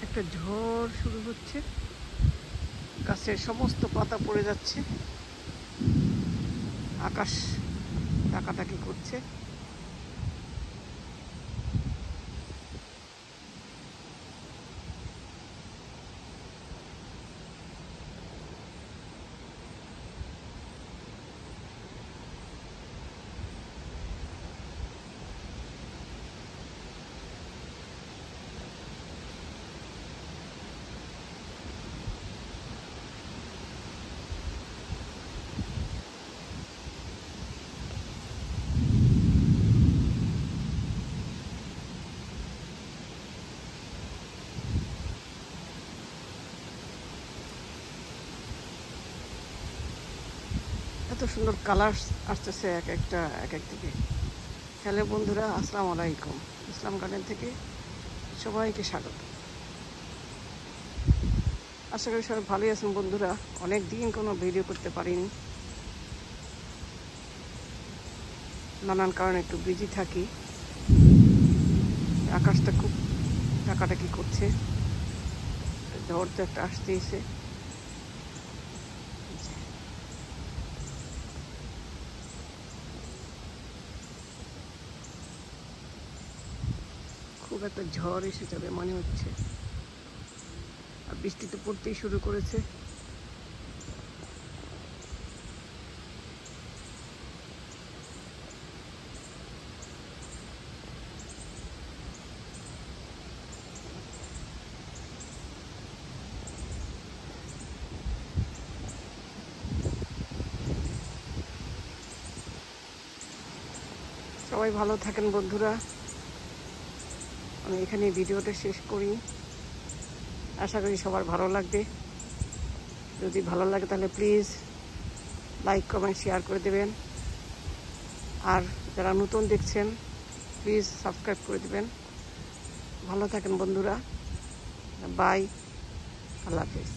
একটা ঝড় শুরু হচ্ছে, গাছের সমস্ত পাতা পড়ে যাচ্ছে, আকাশ ডাকাডাকি করছে। এত সুন্দর কালার আসতেছে এক এক দিকে। হ্যালো বন্ধুরা, আসসালামু আলাইকুম। ইসলাম গার্ডেন থেকে সবাইকে স্বাগত। আশা করি সবাই ভালোই আছেন বন্ধুরা। অনেক দিন কোনো ভিডিও করতে পারিনি, নানান কারণে একটু বিজি থাকি। আকাশটা খুব ডাকাডাকি করছে, ঝড় তো একটা আসতেইছে। খুব একটা ঝড় এসে যাবে মনে হচ্ছে, আর বৃষ্টি তো পড়তেই শুরু করেছে। সবাই ভালো থাকেন বন্ধুরা। আমি এখানে ভিডিওটা শেষ করি। আশা করি সবার ভালো লাগবে। যদি ভালো লাগে তাহলে প্লিজ লাইক কমেন্ট শেয়ার করে দেবেন। আর যারা নতুন দেখছেন প্লিজ সাবস্ক্রাইব করে দেবেন। ভালো থাকেন বন্ধুরা। বাই, আল্লাহ হাফেজ।